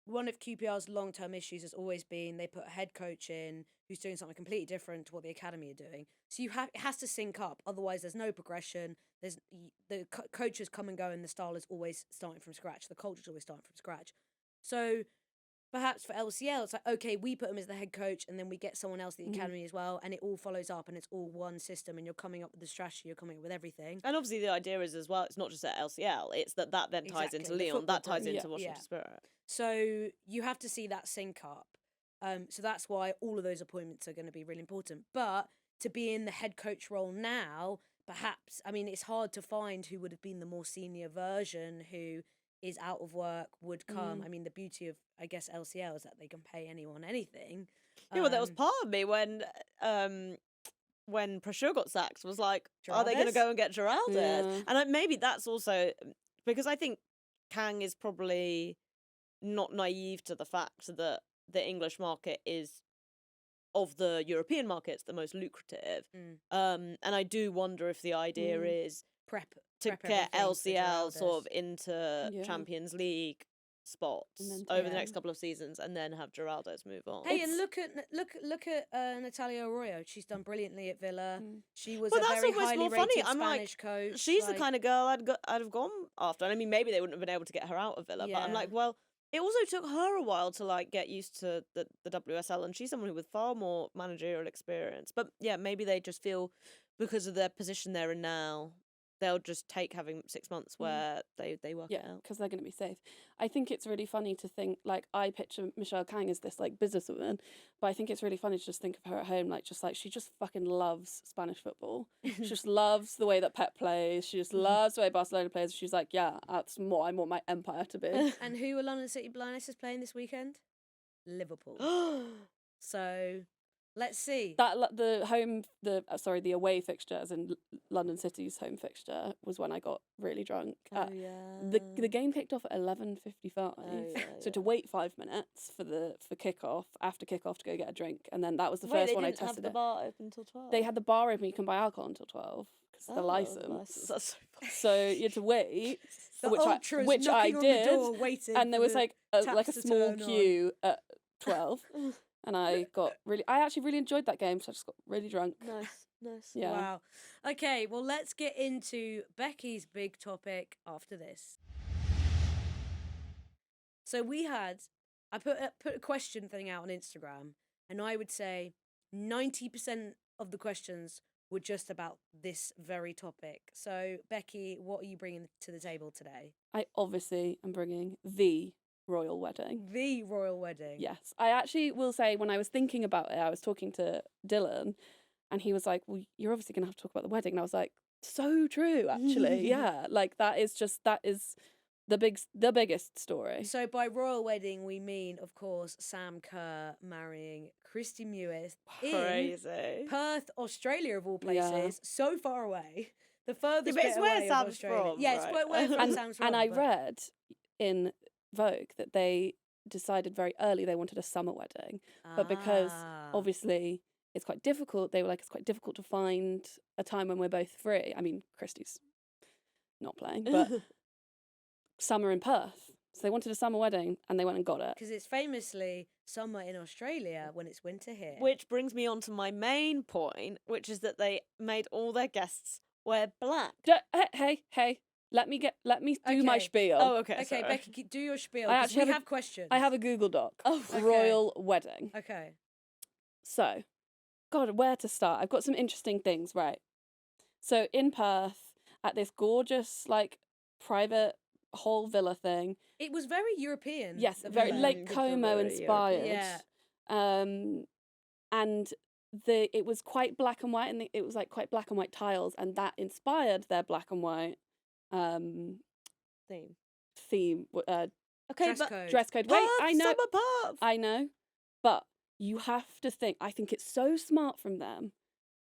one of QPR's long-term issues has always been they put a head coach in who's doing something completely different to what the academy are doing. So it has to sync up. Otherwise, there's no progression. The coaches come and go, and the style is always starting from scratch. The culture's always starting from scratch. So perhaps for LCL, it's like, okay, we put him as the head coach, and then we get someone else in the academy as well, and it all follows up, and it's all one system, and you're coming up with the strategy, you're coming up with everything. And obviously the idea is as well, it's not just at LCL, it's that then ties into Exactly, the Lyon, that football ties group. into Washington Spirit. So you have to see that sync up. So that's why all of those appointments are going to be really important. But to be in the head coach role now, perhaps, I mean, it's hard to find who would have been the more senior version who is out of work, would come. I mean, the beauty of, I guess, LCL is that they can pay anyone anything. Yeah, well, that was part of me when Prasure got sacked, was like, are they going to Geraldez? go and get Geraldez? Yeah. And maybe that's also because I think Kang is probably not naive to the fact that the English market is, of the European markets, the most lucrative. And I do wonder if the idea is prep to prep get everything for LCL sort of Geraldez. into Yeah. Champions League spots And then over take the next them. couple of seasons, and then have Geraldez move on. Hey, and look at Natalia Arroyo. She's done brilliantly at Villa. She was Well, a that's very almost highly more funny. rated I'm like, Spanish coach. she's like, the kind of girl I'd have gone after. And I mean, maybe they wouldn't have been able to get her out of Villa, but I'm Yeah. like, well, it also took her a while to like get used to the WSL, and she's someone with far more managerial experience. But yeah, maybe they just feel because of their position they're in now, they'll just take having 6 months where they work it Yeah, out. because they're going to be safe. I think it's really funny to think, like, I picture Michelle Kang as this, like, businesswoman, but I think it's really funny to just think of her at home, like, just, like, she just fucking loves Spanish football. She just loves the way that Pep plays. She just loves the way Barcelona plays. She's like, yeah, that's what I want my empire to be. And who are London City Lionesses playing this weekend? Liverpool. So let's see. The away fixture, as in London City's home fixture, was when I got really drunk. The game kicked off at 11:55, so to wait 5 minutes for after kickoff to go get a drink, and then that was the first one I tested. Have the bar open till 12. They had the bar open. You can buy alcohol until 12 because the license. That's so funny. So you had to wait, The which ultras I knocking on did, the door, waiting and there for was the like a taps to small turn on. queue at 12. And I actually really enjoyed that game, so I just got really drunk. Nice. Yeah. Wow. Okay, well, let's get into Becky's big topic after this. So I put a question thing out on Instagram, and I would say 90% of the questions were just about this very topic. So, Becky, what are you bringing to the table today? I obviously am bringing the royal wedding. The royal wedding. Yes. I actually will say, when I was thinking about it, I was talking to Dylan, and he was like, well, you're obviously going to have to talk about the wedding. And I was like, so true, actually. Yeah. Like, that is the biggest story. So by royal wedding, we mean, of course, Sam Kerr marrying Christy Mewis in Crazy. Perth, Australia, of all Yeah. places, so far away. The furthest but it's bit where away of Sam's Australia. from, Yeah, it's right? where from Sam's from. And I but- read in Vogue that they decided very early they wanted a summer wedding. But because Ah. obviously it's quite difficult, they were like, it's quite difficult to find a time when we're both free. I mean, Christy's not playing, but summer in Perth. So they wanted a summer wedding and they went and got it. Because it's famously summer in Australia when it's winter here. Which brings me on to my main point, which is that they made all their guests wear black. Hey, let me do my Okay. spiel. Oh, okay. Okay, sorry. Becky, do your spiel. I 'cause actually we have a- have questions. I have a Google Doc. Oh, okay. Royal wedding. Okay. So, God, where to start? I've got some interesting things, right? So in Perth, at this gorgeous, like, private whole villa thing. It was very European. Yes, the very villa. Lake Good for Como very inspired. Yeah. And it was quite black and white, and it was like quite black and white tiles, and that inspired their black and white Theme. theme, Okay, Dress but code. Dress code. Wait, I know. Summer perf. I know. But you have to think, I think it's so smart from them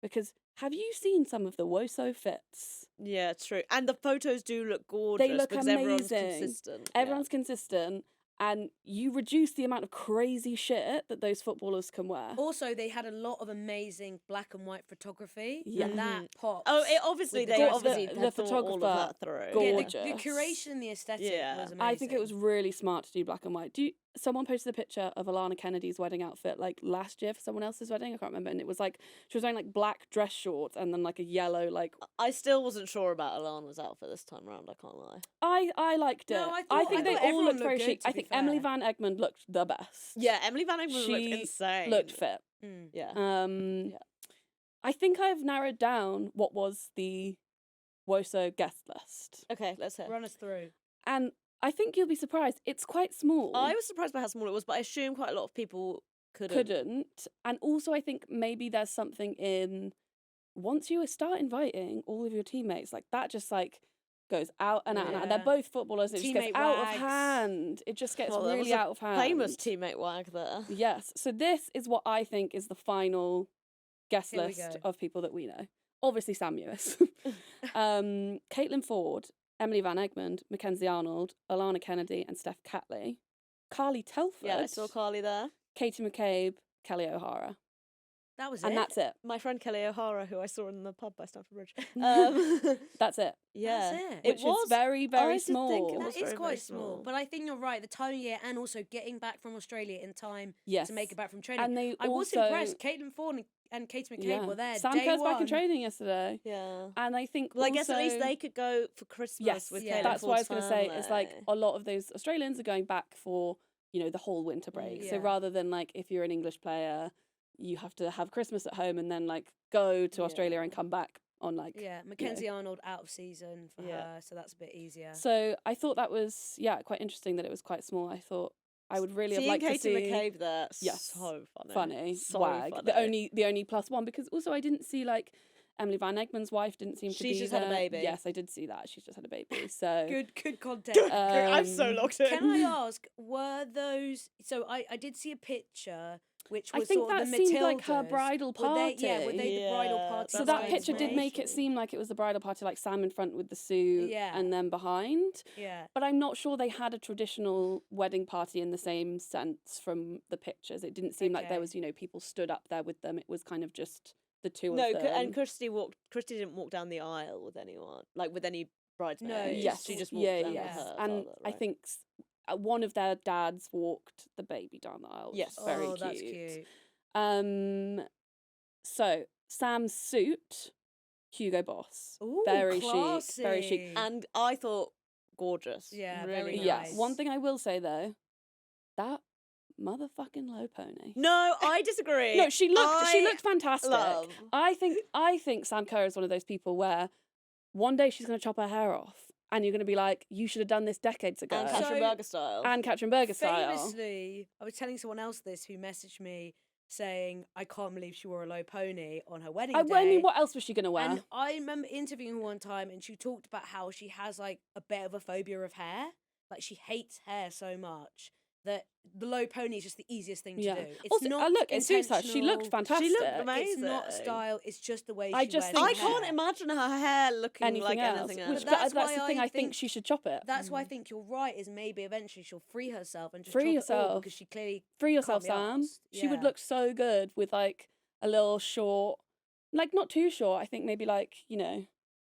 because have you seen some of the Woso fits? Yeah, true. And the photos do look gorgeous. They look because amazing. everyone's consistent. Everyone's consistent. And you reduce the amount of crazy shit that those footballers can wear. Also, they had a lot of amazing black and white photography. Yeah. And that pops. Oh, obviously with the they dresses. obviously The had thought all of photographer, that through. gorgeous. Yeah, the curation and the aesthetic Yeah. was amazing. I think it was really smart to do black and white. Someone posted a picture of Alana Kennedy's wedding outfit like last year for someone else's wedding. I can't remember, and it was like she was wearing like black dress shorts and then like a yellow like. I still wasn't sure about Alana's outfit this time around. I can't lie. I liked it. No, I think they thought all everyone looked very good, chic. to I be think Emily fair. Van Egmond looked the best. Yeah, Emily Van Egmond looked She insane. looked fit. Mm. Yeah. Yeah. I think I've narrowed down what was the WOSO guest list, Okay, let's hear. Run us through. and I think you'll be surprised. It's quite small. I was surprised by how small it was, but I assume quite a lot of people couldn't. And also I think maybe there's something in once you start inviting all of your teammates, like that just like goes out and out and out. And they're Yeah. both footballers. It just gets Teammate out wags. of hand. It just gets Well, there was really a out of hand. Famous teammate wag there. Yes. So this is what I think is the final guest Here we list go. of people that we know. Obviously Sam Lewis. Caitlin Ford, Emily Van Egmond, Mackenzie Arnold, Alana Kennedy and Steph Catley. Carly Telford. Yeah, I saw Carly there. Katie McCabe, Kelly O'Hara. That was And it. that's it. My friend Kelly O'Hara, who I saw in the pub by Stamford Bridge. That's it. Yeah, it. it Which was is very, very I did think small. it That was is very, quite very small. But I think you're right. The time of year and also getting back from Australia in time Yes. to make it back from training. And they I was also impressed. Caitlin Ford and Katie McCabe were there. Sam day Kerr's one. back in training yesterday. Yeah. And I think Well, I guess at least also- they could go for Christmas Yes, with yeah. Caitlin that's what I was Ford's going to say. It's like family. a lot of those Australians are going back for, the whole winter break. So Yeah. rather than like if you're an English player, you have to have Christmas at home and then like go to Australia and come back on like. Yeah, Mackenzie Arnold out of season for her, so that's a bit easier. So I thought that was quite interesting that it was quite small. I thought I would really have Seeing liked to Katie see McCabe there, Yes. so funny. funny So wag. funny. The only plus one, because also I didn't see like Emily Van Egmond's wife didn't seem to She's be just there. had a baby. Yes, I did see that. She's just had a baby. So Good content. I'm so Um, locked in. Can I ask, were those? So I did see a picture which I was think sort of that the seemed like her Matildas. bridal Were party. they the bridal Yeah, party? So that's that what picture it did make it was. seem like it was the bridal party, like Sam in front with the suit, Yeah. and then behind. Yeah. But I'm not sure they had a traditional wedding party in the same sense from the pictures. It didn't seem like there Okay. was, people stood up there with them. It was kind of just the two No, of them. and Christy didn't walk down the aisle with anyone, like with any bridesmaids. Yes. she just walked yeah, down yeah. with her And father, I right? think one of their dads walked the baby down the aisle. Which Yes. is very Oh, cute. that's cute. So Sam's suit, Hugo Boss, Ooh, very chic, very chic. classy. And I thought gorgeous. Yeah, really very nice. Yeah. nice. One thing I will say though, that motherfucking low pony. No, I disagree. No, she I looked fantastic. love. I think Sam Kerr is one of those people where one day she's going to chop her hair off, and you're going to be like, you should have done this decades ago. And So- Catherine Berger style. And Katrin Berger style. Famously, I was telling someone else this who messaged me saying, I can't believe she wore a low pony on her wedding day. I mean, what else was she going to wear? And I remember interviewing her one time and she talked about how she has like a bit of a phobia of hair. Like she hates hair so much that the low pony is just the easiest thing to Yeah. do. It's Also, not look, it suits her. She looked intentional. fantastic. She looked amazing. It's not style, it's just the way I she just wears think- her I can't hair. imagine her hair looking Anything like else. anything Which, else. But that's that's the why thing. I I think think- she should chop it. That's why I think you're right, is maybe eventually she'll free herself and just Free chop it all yourself. because she clearly Free yourself, can't be Sam. arsed. She would Yeah. look so good with like a little short, like not too short. I think maybe like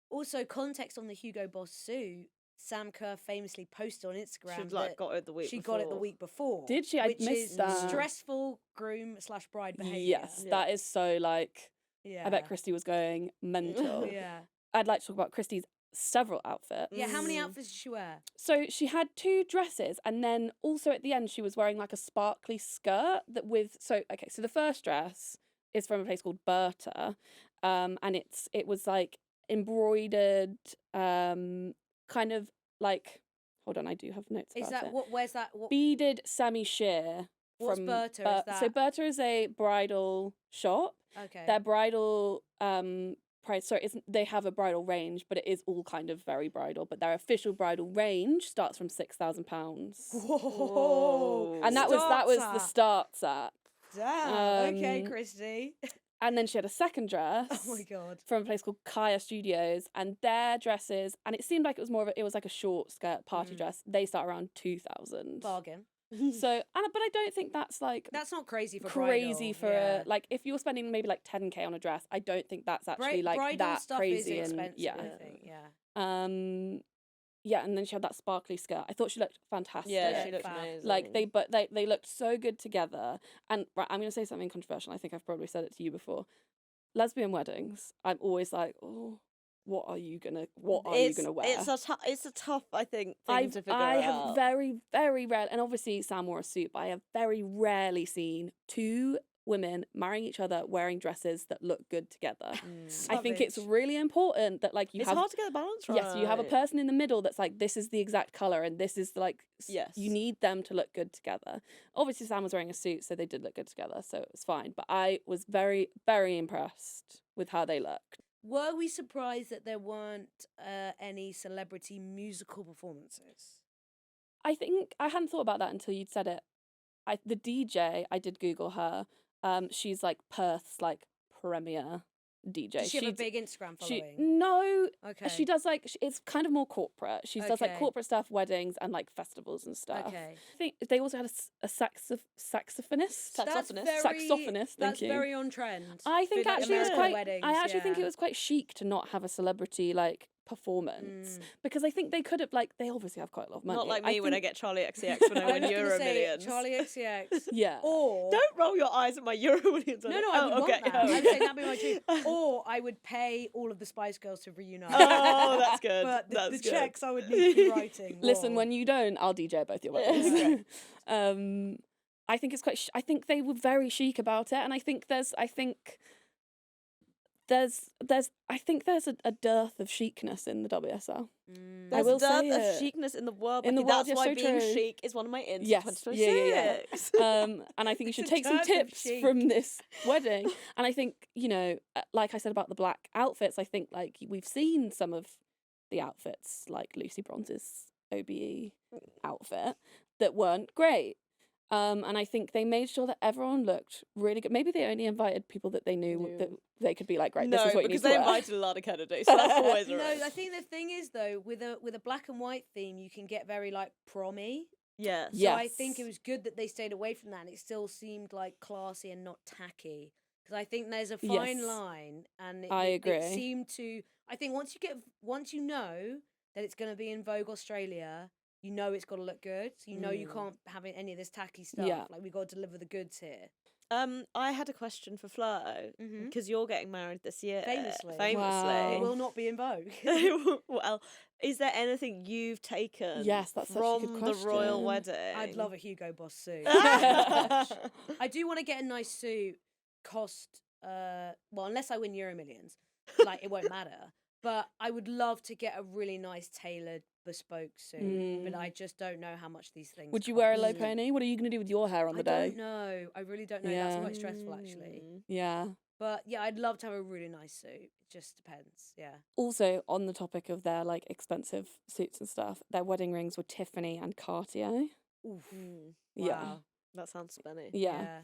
Also, context on the Hugo Boss suit, Sam Kerr famously posted on Instagram She'd that got it the week she before. got it the week before. Did she? I which missed is that. stressful groom/bride behaviour. yes, Yeah. that is so like. Yeah. I bet Christy was going mental. Yeah. I'd like to talk about Christy's several outfits. Yeah, how many Mm. outfits did she wear? So she had 2 dresses, and then also at the end she was wearing like a sparkly skirt that with. So the first dress is from a place called Berta, and it was like embroidered, kind of like. Hold on, I do have notes Is about that it. what? Where's that? What? Beaded semi-sheer. What's from Berta? Is So that- Berta is a bridal shop. Okay. Their bridal price. Sorry, they have a bridal range, but it is all kind of very bridal. But their official bridal range starts from £6,000. Whoa! And that was the starts at. Damn. Okay, Christy. And then she had a second dress. Oh my god. From a place called Kaya Studios, and their dresses, and it seemed like it was like a short skirt party dress. They start around 2,000. Bargain. So, but I don't think that's like that's not crazy for crazy bridal. for like if you're spending maybe like 10k on a dress. I don't think that's actually like bridal that stuff crazy. is And expensive, I think. yeah, and then she had that sparkly skirt. I thought she looked fantastic. Yeah, she looked amazing. Like they looked so good together. And right, I'm gonna say something controversial. I think I've probably said it to you before. Lesbian weddings, I'm always like, oh, what are you gonna wear? It's a tough, I think, thing to figure out. I have very, very rare, and obviously Sam wore a suit, but I have very rarely seen two women marrying each other wearing dresses that look good together. I think it's really important that like it's hard to get the balance right. Yes, you have a person in the middle that's like, this is the exact colour and this is like, yes, you need them to look good together. Obviously Sam was wearing a suit, so they did look good together, so it was fine. But I was very, very impressed with how they looked. Were we surprised that there weren't any celebrity musical performances? I think I hadn't thought about that until you'd said it. The DJ, I did Google her. She's like Perth's like premier DJ. Does she have a big Instagram following? No. Okay. She does like it's kind of more corporate. She does like Okay. corporate stuff, weddings, and like festivals and stuff. Okay. I think they also had a saxophonist. Saxophonist. That's very on trend. I think for, like, actually it was American quite. weddings, I actually think yeah. it was quite chic to not have a celebrity like performance because I think they could have like they obviously have quite a lot of money. Not like me when I get Charlie XCX when I I win was gonna Euro say Millions. Charlie XCX. Yeah. Or don't roll your eyes at my Euro Millions. No, I would want that. I would say that'd be my dream. Or I would pay all of the Spice Girls to reunite. Oh, that's good. But that's the good. checks I would need to be writing. Listen, Whoa. when you don't, I'll DJ both your weddings. I think it's quite. I think they were very chic about it, and I think there's a dearth of chicness in the WSL. There's I will a dearth say of it. chicness in the world. In the Becky. world, That's you're why so being true. chic is one of my ins. Yes, 2026. And I think you should It's a take some dearth of tips chic. from this wedding. And I think like I said about the black outfits, I think like we've seen some of the outfits, like Lucy Bronze's OBE outfit, that weren't great. And I think they made sure that everyone looked really good. Maybe they only invited people that they knew that they could be like, right, this is what you need because to they wear. invited a lot of candidates. So that's always a No, risk. I think the thing is though, with a black and white theme, you can get very like prom-y. Yes. So I think it was good that they stayed away from that, and it still seemed like classy and not tacky. Because I think there's a fine line, and I agree. It seemed to. I think once you know that it's going to be in Vogue Australia, you know it's got to look good. So you know you can't have any of this tacky stuff. Yeah. Like we got to deliver the goods here. I had a question for Flo because you're getting married this year. Famously. Wow. It will not be in Vogue. Well, is there anything you've taken Yes, that's such a good from the royal question. wedding? I'd love a Hugo Boss suit. I do want to get a nice suit. Cost well, unless I win Euro Millions, like it won't matter. But I would love to get a really nice tailored bespoke suit. But I just don't know how much these things. Would you wear a cost. low pony? What are you going to do with your hair on the I day? don't know. I really don't know. That's quite stressful, actually. Yeah. But yeah, I'd love to have a really nice suit. It just depends. Yeah. Also, on the topic of their like expensive suits and stuff, their wedding rings were Tiffany and Cartier. Oof. Yeah. Wow. That sounds spenny. Yeah.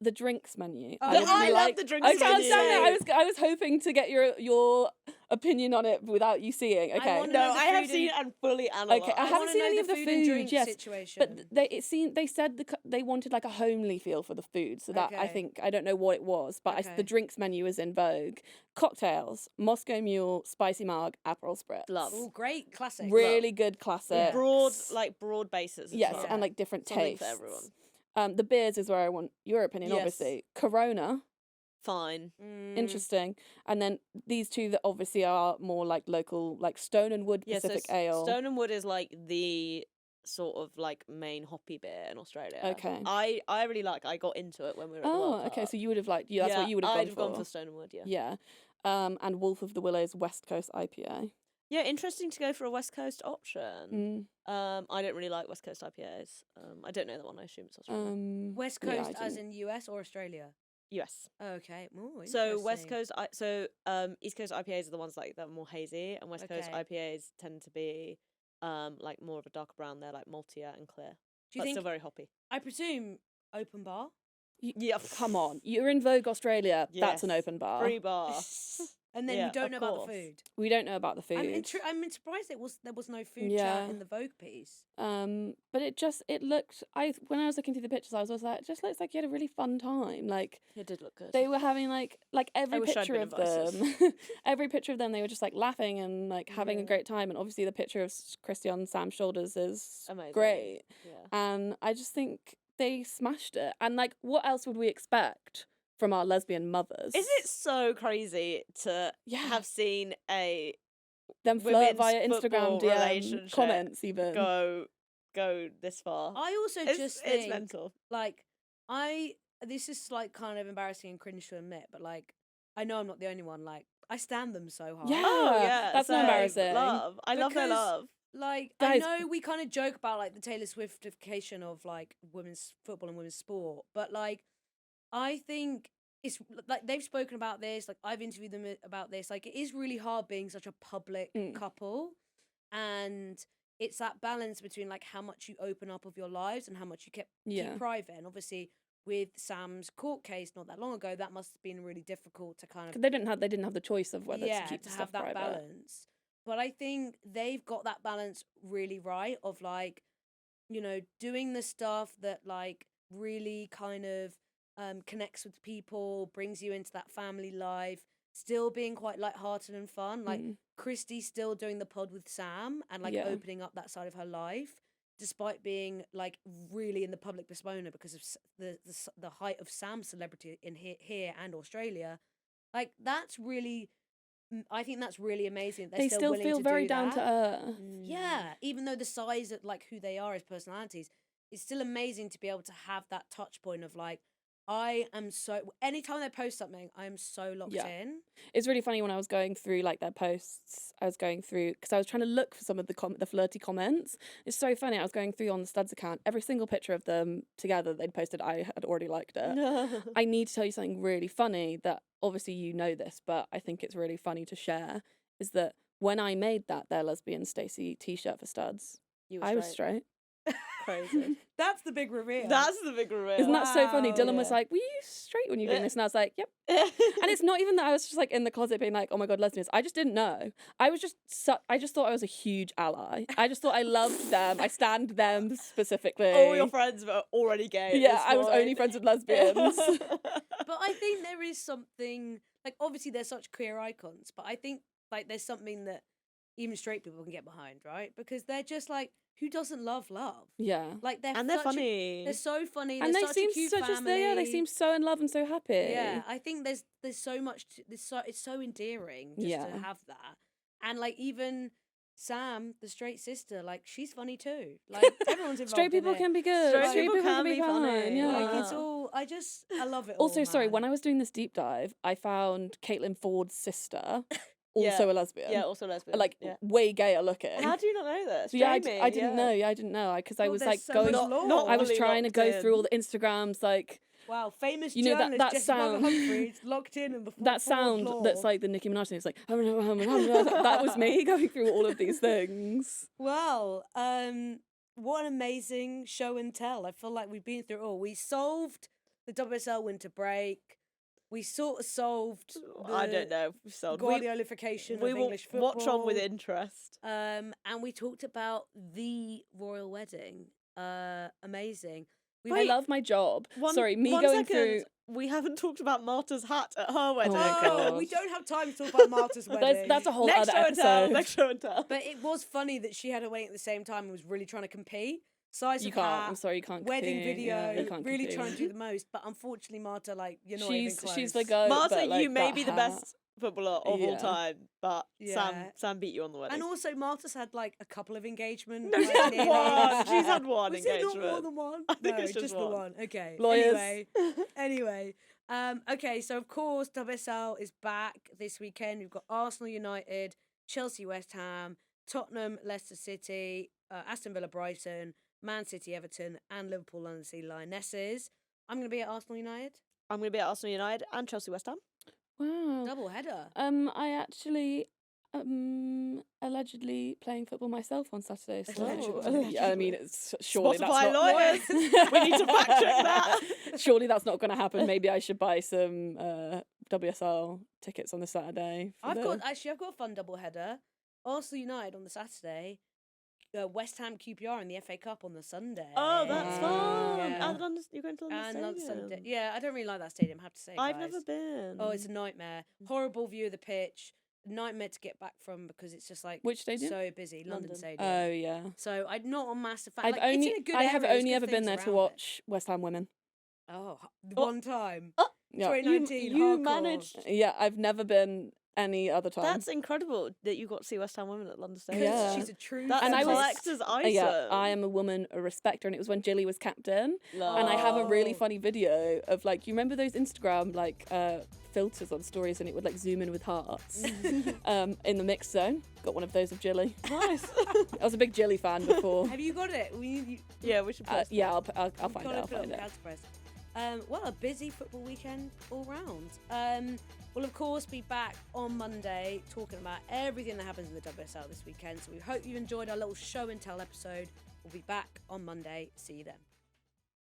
The drinks menu. Oh, I love the drinks I can't menu. stand it. I was hoping to get your opinion on it without you seeing. Okay. wanna No, know the I have food seen and fully analysed. Okay, I haven't wanna seen know any of the food and food, drink yes, situation. but they said they wanted like a homely feel for the food, so that I Okay. think I don't know what it was, but Okay. the drinks menu is in vogue. Cocktails: Moscow Mule, Spicy Marg, Aperol Spritz. Love. Oh, great classic. Really good classic. broad bases. As Yes, well. and like different Something tastes for everyone. The beers is where I want your opinion, Yes. obviously. Corona, Fine. interesting. And then these two that obviously are more like local, like Stone and Wood Yeah, so Pacific Ale. Stone and Wood is like the sort of like main hoppy beer in Australia. Okay. I really like. I got into it when we were at the Oh, World okay. Cup. So you would have liked. Yeah, that's what you would have I'd gone have for. gone for Stone and Wood. Yeah. Yeah. And Wolf of the Willows West Coast IPA. Yeah, interesting to go for a West Coast option. I don't really like West Coast IPAs. I don't know the one. I assume it's Australian. West yeah, Coast, I as didn't- in US or Australia? US. Okay. Ooh, So West interesting. Coast, East Coast IPAs are the ones like that are more hazy, and West Coast Okay. IPAs tend to be like more of a darker brown. They're like maltier and clear, Do you but still think? very hoppy. I presume open bar. Yeah, Come on, you're in Vogue Australia. That's an yes, open bar. free bar. And then Yeah, we don't of know about the course. food. We don't know about the food. I'm surprised there was no food Yeah. chat in the Vogue piece. But it looked. When I was looking through the pictures, I was like, it just looks like you had a really fun time. Like It did look good. they were having like every wish I'd picture been of invited. them, every picture of them, they were just like laughing and like having a Yeah. great time. And obviously the picture of Christy on Sam's shoulders is Amazing. great. Yeah. And I just think they smashed it. And like, what else would we expect from our lesbian mothers? Is it so crazy to Yeah. have seen them flirt women's via football Instagram DM relationship comments even? go this far? I also It's just think mental. like this is like kind of embarrassing and cringe to admit, but like I know I'm not the only one. Like I stand them so hard. Yeah. Oh yeah, that's not same. embarrassing. Love. I love their Because, love. Like Guys- I know we kind of joke about like the Taylor Swiftification of like women's football and women's sport, but like I think it's like they've spoken about this. Like I've interviewed them about this. Like it is really hard being such a public couple, and it's that balance between like how much you open up of your lives and how much you keep private. And obviously, with Sam's court case not that long ago, that must have been really difficult to kind of. They didn't have the choice of whether to keep to stuff have that private. balance. But I think they've got that balance really right of like, you know, doing the stuff that like really kind of connects with people, brings you into that family life, still being quite lighthearted and fun. Like Christy still doing the pod with Sam and like opening up that side of her life, despite being like really in the public persona because of the height of Sam's celebrity in here and Australia. Like that's really. I think that's really amazing. They still feel very down to earth. Yeah, even though the size of like who they are as personalities, it's still amazing to be able to have that touch point of like, I am so. Anytime they post something, I am so locked in. It's really funny when I was going through like their posts. I was going through because I was trying to look for some of the flirty comments. It's so funny. I was going through on the Studs account. Every single picture of them together they'd posted, I had already liked it. I need to tell you something really funny that obviously you know this, but I think it's really funny to share. Is that when I made their lesbian Stacey t-shirt for Studs, I was straight. Crazy. That's the big reveal. That's the big reveal. Isn't that so funny? Dylan Yeah. was like, were you straight when you were doing this? And I was like, yep. And it's not even that I was just like in the closet being like, oh my God, lesbians. I just didn't know. I just thought I was a huge ally. I just thought I loved them. I stand them specifically. All your friends were already gay. Yeah, I was only friends with lesbians. But I think there is something, like obviously they're such queer icons, but I think like there's something that even straight people can get behind, right? Because they're just like, who doesn't love love? Yeah. Like they're funny. They're so funny. And they're they such seem a cute such family. they seem so in love and so happy. Yeah, I think there's so much. It's so endearing just to have that, and like even Sam, the straight sister, like she's funny too. Like everyone's involved. Straight people in it. can be good. Straight people can be funny. fine, yeah. Like it's all. I love it. Also, all, sorry, man. when I was doing this deep dive, I found Caitlin Ford's sister, Yeah. also a lesbian. Yeah, also lesbian. Like way gayer looking. How do you not know this? Yeah, I Jamie, didn't know. Yeah, I didn't know because I Well, was there's like so going. much lore. Not I was fully trying to locked go in. through all the Instagrams, like Wow, famous You know, that- journalist that Jessy sound- Humphreys locked in the that sound that's like the Nicki Minaj thing. It's like that was me going through all of these things. Well, what an amazing show and tell. I feel like we've been through it all. We solved the WSL winter break. We sort of solved I don't know. Guardiolification We of will English football. watch on with interest. And we talked about the royal wedding. Amazing. I love my job. Sorry, me one going second, through. We haven't talked about Marta's hat at her wedding. my God. We don't have time to talk about Marta's wedding. That's a whole Next other show and tell. episode. Next show and tell. But it was funny that she had a wedding at the same time and was really trying to compete. Size You of can't. hat, I'm sorry, you can't. wedding compete. video, Yeah, you can't really compete. trying to do the most. But unfortunately, Marta, like you're not even close. She's the goat. Marta, but, like, you may that be the hat. best footballer of all Yeah. time, but Yeah. Sam beat you on the wedding. And also, Marta's had like a couple of engagements. No, she's had one. She's had one Was engagement. it not more than one? I think no, it's just the one. one. Okay. Lawyers. Anyway. Okay, so of course WSL is back this weekend. We've got Arsenal United, Chelsea West Ham, Tottenham Leicester City, Aston Villa Brighton, Man City Everton, and Liverpool London City Lionesses. I'm going to be at Arsenal United. I'm going to be at Arsenal United and Chelsea West Ham. Wow. Double header. I actually allegedly playing football myself on Saturday. So yeah, I mean, it's surely Spotify that's not lawyers. We need to fact check that. Surely that's not going to happen. Maybe I should buy some WSL tickets on the Saturday. I've got a fun double header. Arsenal United on the Saturday. West Ham QPR in the FA Cup on the Sunday. Oh, that's fun. Yeah. You're going to London Stadium. Sunday. Yeah, I don't really like that stadium, I have to say. I've guys. never been. Oh, it's a nightmare. Horrible view of the pitch. Nightmare to get back from because it's just like which stadium? So busy. London Stadium. Oh yeah. So I'm not a massive fan. I have only ever been there to watch West Ham women. Oh, one time. Yeah. 2019. You hardcore. managed. Yeah, I've never been any other time. That's incredible that you got to see West Ham women at London Stadium. Yeah. She's a true. That's And a I was- collector's item. Yeah, I am a woman, a respecter, and it was when Jilly was captain. Love. And I have a really Oh. funny video of like, you remember those Instagram like filters on stories, and it would like zoom in with hearts in the mix zone. Got one of those of Jilly. Nice. I was a big Jilly fan before. Have you got it? Yeah, we should post Yeah, that. I'll find it. I'll find it. Well, a busy football weekend all round. We'll of course be back on Monday talking about everything that happens in the WSL this weekend. So we hope you enjoyed our little show and tell episode. We'll be back on Monday. See you then.